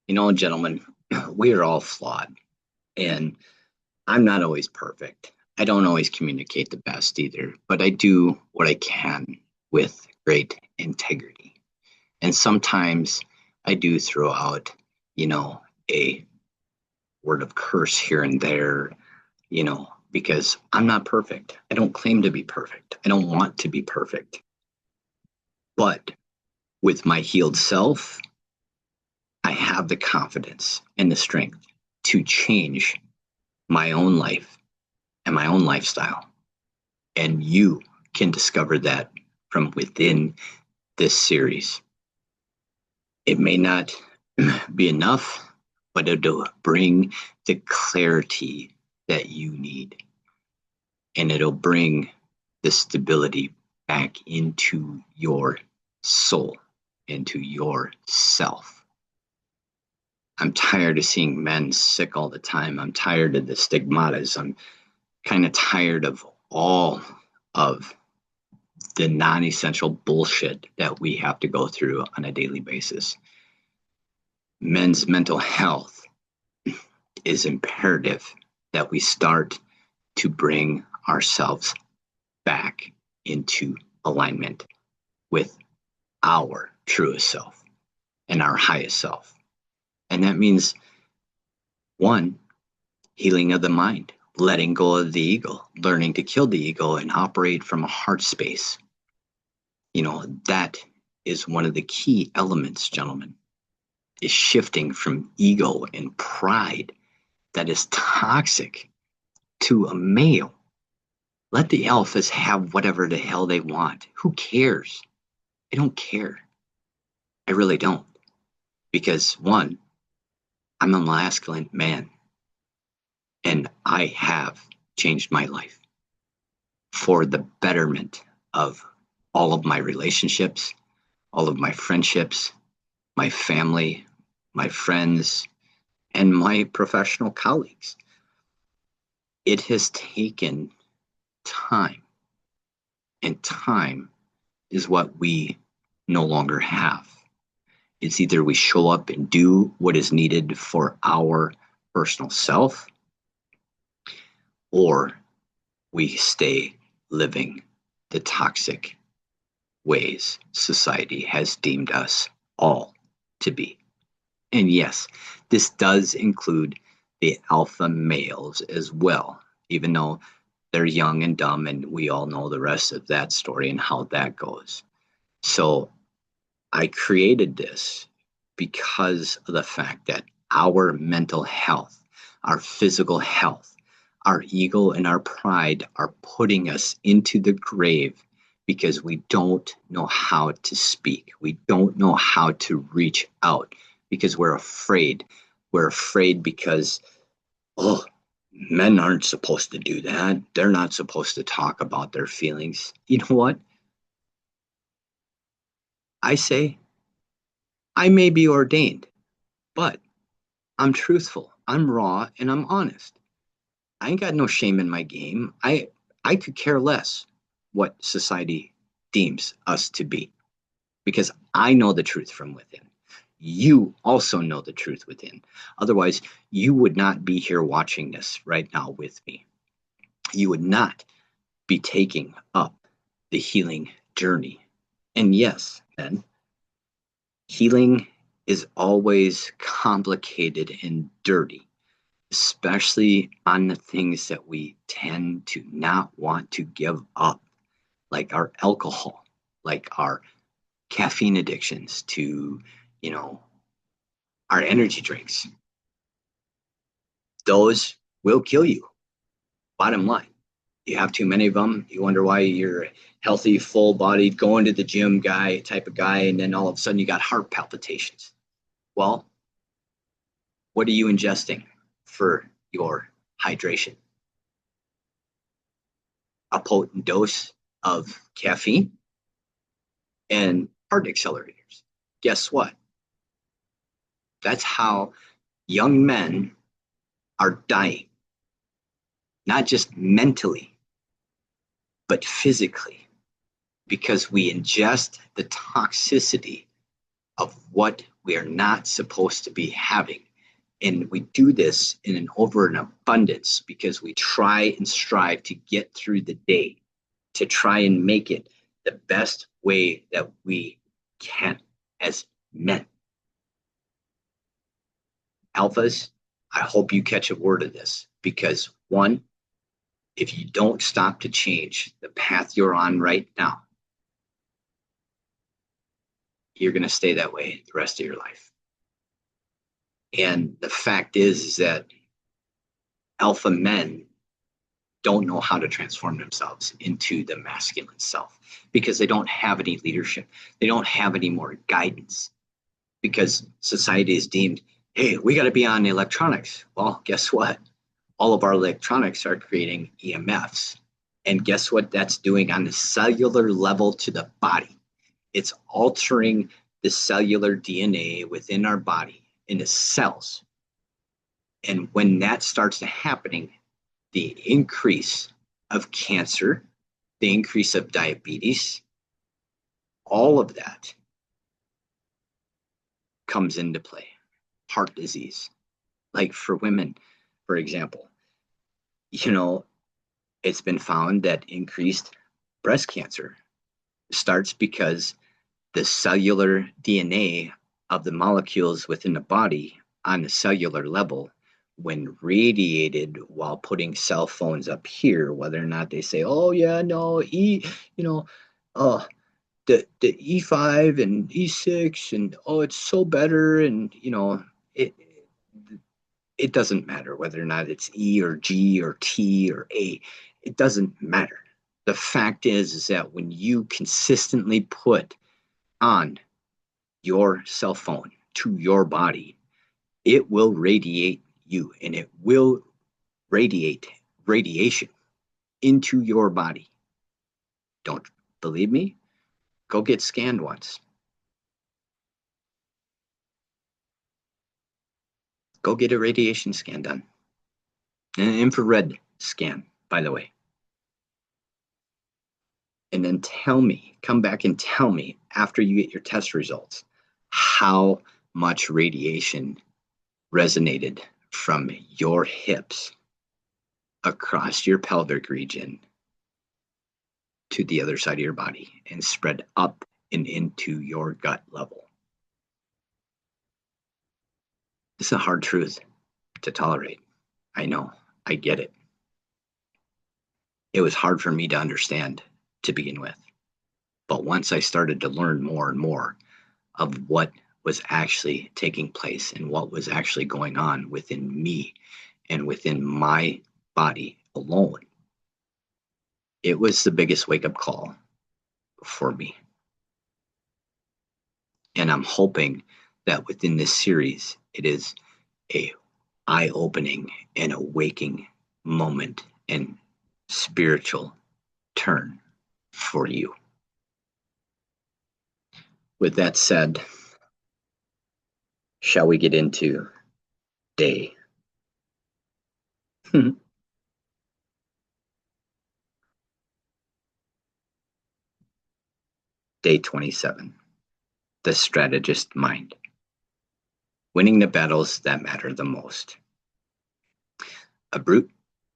Gentlemen, we are all flawed, and I'm not always perfect. I don't always communicate the best either, but I do what I can with great integrity. And sometimes I do throw out, a word of curse here and there, because I'm not perfect. I don't claim to be perfect. I don't want to be perfect. But with my healed self, I have the confidence and the strength to change my own life and my own lifestyle. And you can discover that from within this series. It may not be enough, but it'll bring the clarity that you need. And it'll bring the stability back into your soul, into your self. I'm tired of seeing men sick all the time. I'm tired of the stigmatas. I'm kind of tired of all of the non-essential bullshit that we have to go through on a daily basis. Men's mental health is imperative that we start to bring ourselves back into alignment with our truest self and our highest self. And that means, one, healing of the mind, letting go of the ego, learning to kill the ego and operate from a heart space. That is one of the key elements, gentlemen, is shifting from ego and pride that is toxic to a male. Let the alphas have whatever the hell they want. Who cares? I don't care. I really don't. Because one, I'm a masculine man. And I have changed my life for the betterment of all of my relationships, all of my friendships, my family, my friends, and my professional colleagues. It has taken time, and time is what we no longer have. It's either we show up and do what is needed for our personal self, or we stay living the toxic ways society has deemed us all to be. And yes, this does include the alpha males as well, even though they're young and dumb, and we all know the rest of that story and how that goes. So I created this because of the fact that our mental health, our physical health, our ego and our pride are putting us into the grave because we don't know how to speak. We don't know how to reach out because we're afraid. We're afraid because, men aren't supposed to do that. They're not supposed to talk about their feelings. You know what? I say, I may be ordained, but I'm truthful. I'm raw and I'm honest. I ain't got no shame in my game. I could care less what society deems us to be because I know the truth from within. You also know the truth within. Otherwise, you would not be here watching this right now with me. You would not be taking up the healing journey. And yes, Ben, healing is always complicated and dirty, especially on the things that we tend to not want to give up, like our alcohol, like our caffeine addictions to, our energy drinks. Those will kill you. Bottom line, you have too many of them. You wonder why you're a healthy, full bodied, going to the gym guy type of guy, and then all of a sudden you got heart palpitations. Well, what are you ingesting for your hydration? A potent dose of caffeine and heart accelerators. Guess what? That's how young men are dying, not just mentally, but physically, because we ingest the toxicity of what we are not supposed to be having. And we do this in an over an abundance because we try and strive to get through the day, to try and make it the best way that we can as men. Alphas, I hope you catch a word of this because one, if you don't stop to change the path you're on right now, you're going to stay that way the rest of your life. And the fact is that alpha men don't know how to transform themselves into the masculine self because they don't have any leadership. They don't have any more guidance because society is deemed, hey, we got to be on electronics. Well, guess what? All of our electronics are creating EMFs. And guess what that's doing on the cellular level to the body? It's altering the cellular DNA within our body in the cells. And when that starts to happening, the increase of cancer, the increase of diabetes, all of that comes into play. Heart disease, like for women, for example, it's been found that increased breast cancer starts because the cellular DNA of the molecules within the body on the cellular level, when radiated while putting cell phones up here, whether or not they say, oh yeah, no, the E5 and E6 and it's so better, and it doesn't matter whether or not it's E or G or T or A. It doesn't matter. The fact is that when you consistently put on your cell phone to your body, it will radiate you, and it will radiate radiation into your body. Don't believe me? Go get scanned once. Go get a radiation scan done. An infrared scan, by the way. And then come back and tell me after you get your test results, how much radiation resonated from your hips across your pelvic region to the other side of your body and spread up and into your gut level. This is a hard truth to tolerate. I know, I get it. It was hard for me to understand to begin with. But once I started to learn more and more of what was actually taking place and what was actually going on within me and within my body alone, it was the biggest wake-up call for me. And I'm hoping that within this series, it is a eye-opening and awakening moment and spiritual turn for you. With that said, shall we get into day? Day 27. The strategist mind. Winning the battles that matter the most. A brute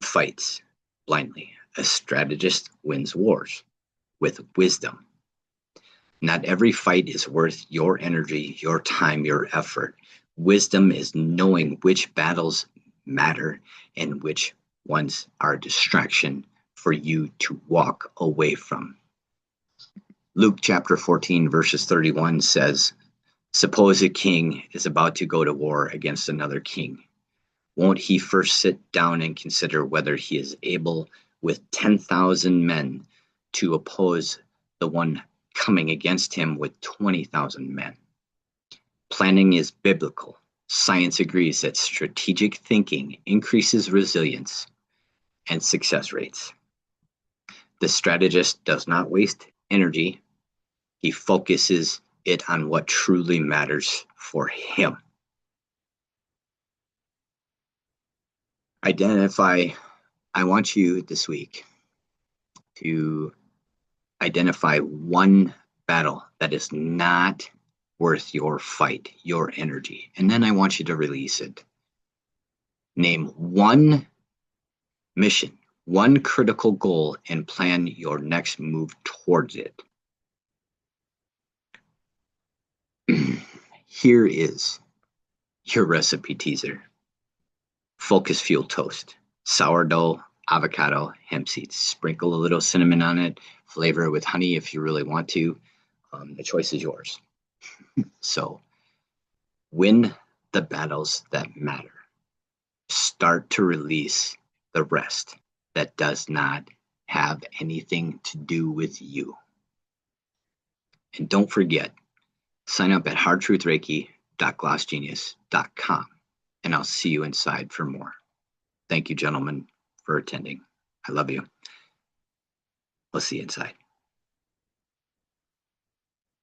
fights blindly. A strategist wins wars with wisdom. Not every fight is worth your energy, your time, your effort. Wisdom is knowing which battles matter and which ones are a distraction for you to walk away from. Luke chapter 14 verses 31 says, suppose a king is about to go to war against another king. Won't he first sit down and consider whether he is able with 10,000 men to oppose the one coming against him with 20,000 men? Planning is biblical. Science agrees that strategic thinking increases resilience and success rates. The strategist does not waste energy. He focuses it on what truly matters for him. I want you this week to identify one battle that is not worth your fight, your energy. And then I want you to release it. Name one mission, one critical goal, and plan your next move towards it. Here is your recipe teaser. Focus fuel toast, sourdough, avocado, hemp seeds. Sprinkle a little cinnamon on it. Flavor it with honey if you really want to. The choice is yours. So win the battles that matter. Start to release the rest that does not have anything to do with you. And don't forget, sign up at hardtruthreiki.glossgenius.com, and I'll see you inside for more. Thank you, gentlemen, for attending. I love you. We'll see you inside.